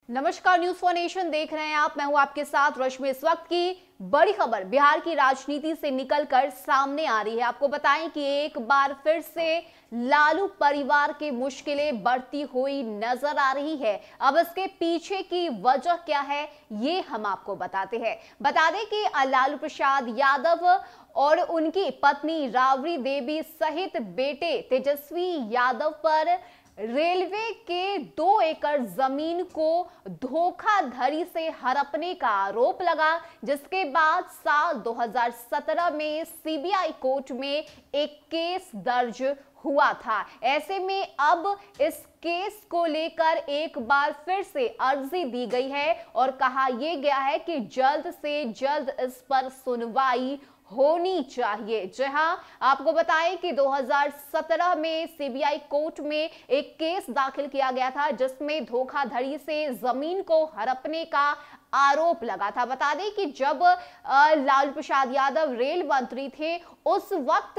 नमस्कार, news for nation देख रहे हैं आप। मैं हूं आपके साथ रश्मि। इस वक्त की बड़ी खबर बिहार की राजनीति से निकलकर सामने आ रही है। आपको बताएं कि एक बार फिर से लालू परिवार की मुश्किलें बढ़ती हुई नजर आ रही है। अब इसके पीछे की वजह क्या है, ये हम आपको बताते हैं। बता दें कि लालू प्रसाद यादव और उनकी पत्नी राबड़ी देवी सहित बेटे तेजस्वी यादव पर रेलवे के 2 एकड़ जमीन को धोखाधड़ी से हड़पने का आरोप लगा, जिसके बाद साल 2017 में सीबीआई कोर्ट में एक केस दर्ज हुआ था। ऐसे में अब इस केस को लेकर एक बार फिर से अर्जी दी गई है और कहा यह गया है कि जल्द से जल्द इस पर सुनवाई होनी चाहिए। जहां आपको बताएं कि 2017 में सीबीआई कोर्ट में एक केस दाखिल किया गया था, जिसमें धोखाधड़ी से जमीन को हड़पने का आरोप लगा था। बता दें कि जब लालू प्रसाद यादव रेल मंत्री थे, उस वक्त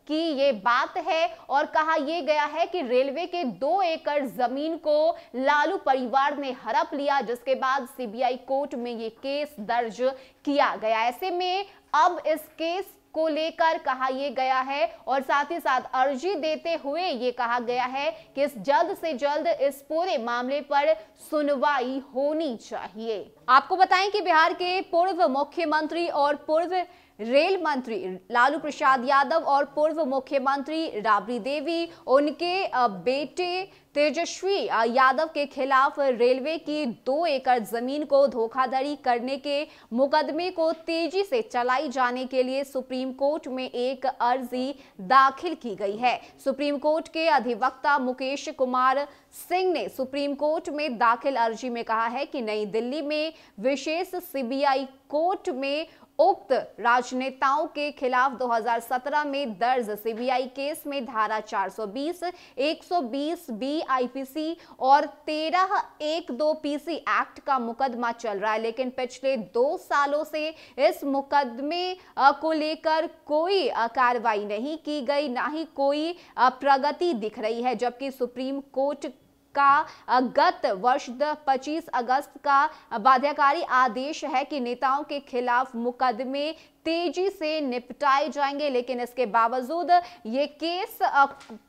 की ये बात है और कहा यह गया है कि रेलवे के 2 एकड़ जमीन को लालू परिवार ने हड़प लिया, जिसके बाद सीबीआई कोर्ट में ये केस दर्ज किया गया। ऐसे में अब इस केस को लेकर कहा यह गया है और साथ ही साथ अर्जी देते हुए यह कहा गया है कि इस जल्द से जल्द इस पूरे मामले पर सुनवाई होनी चाहिए। आपको बताएं कि बिहार के पूर्व मुख्यमंत्री और पूर्व रेल मंत्री लालू प्रसाद यादव और पूर्व मुख्यमंत्री राबड़ी देवी, उनके बेटे तेजस्वी यादव के खिलाफ रेलवे की 2 एकड़ जमीन को धोखाधड़ी करने के मुकदमे को तेजी से चलाई जाने के लिए सुप्रीम कोर्ट में एक अर्जी दाखिल की गई है। सुप्रीम कोर्ट के अधिवक्ता मुकेश कुमार सिंह ने सुप्रीम कोर्ट में दाखिल अर्जी में कहा है कि नई दिल्ली में विशेष सीबीआई कोर्ट में उक्त राजनेताओं के खिलाफ 2017 में दर्ज सीबीआई केस में धारा 420, 120 बी आईपीसी और 13(1)(2) पीसी एक्ट का मुकदमा चल रहा है, लेकिन पिछले 2 सालों से इस मुकदमे को लेकर कोई कार्रवाई नहीं की गई, ना ही कोई प्रगति दिख रही है। जबकि सुप्रीम कोर्ट का गत वर्ष 25 अगस्त का बाध्यकारी आदेश है कि नेताओं के खिलाफ मुकदमे तेजी से निपटाए जाएंगे, लेकिन इसके बावजूद ये केस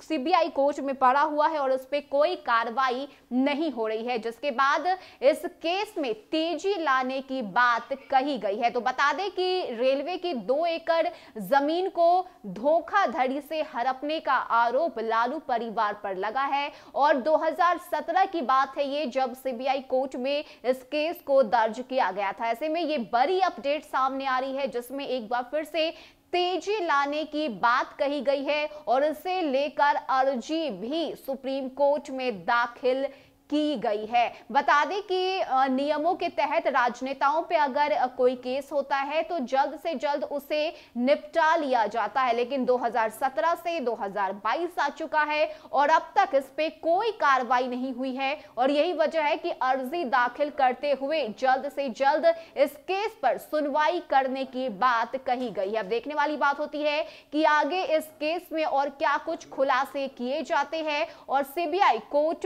सीबीआई कोर्ट में पड़ा हुआ है और उस पर कोई कार्रवाई नहीं हो रही है, जिसके बाद इस केस में तेजी लाने की बात कही गई है। तो बता दें कि रेलवे की 2 एकड़ जमीन को धोखाधड़ी से हड़पने का आरोप लालू परिवार पर लगा है और 2017 की बात है ये, जब सीबीआई कोर्ट में इस केस को दर्ज किया गया था। ऐसे में ये बड़ी अपडेट सामने आ रही है, जिसमें एक बार फिर से तेजी लाने की बात कही गई है और इसे लेकर अर्जी भी सुप्रीम कोर्ट में दाखिल की गई है। बता दें कि नियमों के तहत राजनेताओं पे अगर कोई केस होता है तो जल्द से जल्द उसे निपटा लिया जाता है, लेकिन 2017 से 2022 आ चुका है और अब तक इस पे कोई कार्रवाई नहीं हुई है और यही वजह है कि अर्जी दाखिल करते हुए जल्द से जल्द इस केस पर सुनवाई करने की बात कही गई है। अब देखने वाली बात होती है कि आगे इस केस में और क्या कुछ खुलासे किए जाते हैं और सीबीआई कोर्ट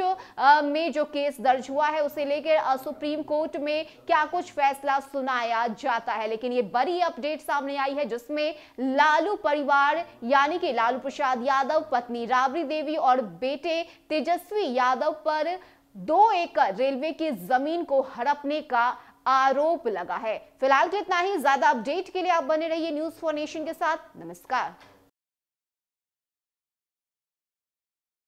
में जो केस दर्ज हुआ है उसे लेकर सुप्रीम कोर्ट में क्या कुछ फैसला सुनाया जाता है। लेकिन ये बड़ी अपडेट सामने आई है, जिसमें लालू परिवार यानी कि लालू प्रसाद यादव, पत्नी राबड़ी देवी और बेटे तेजस्वी यादव पर 2 एकड़ रेलवे की जमीन को हड़पने का आरोप लगा है। फिलहाल तो इतना ही। ज्यादा अपडेट के लिए आप बने रहिए न्यूज फॉर नेशन के साथ। नमस्कार।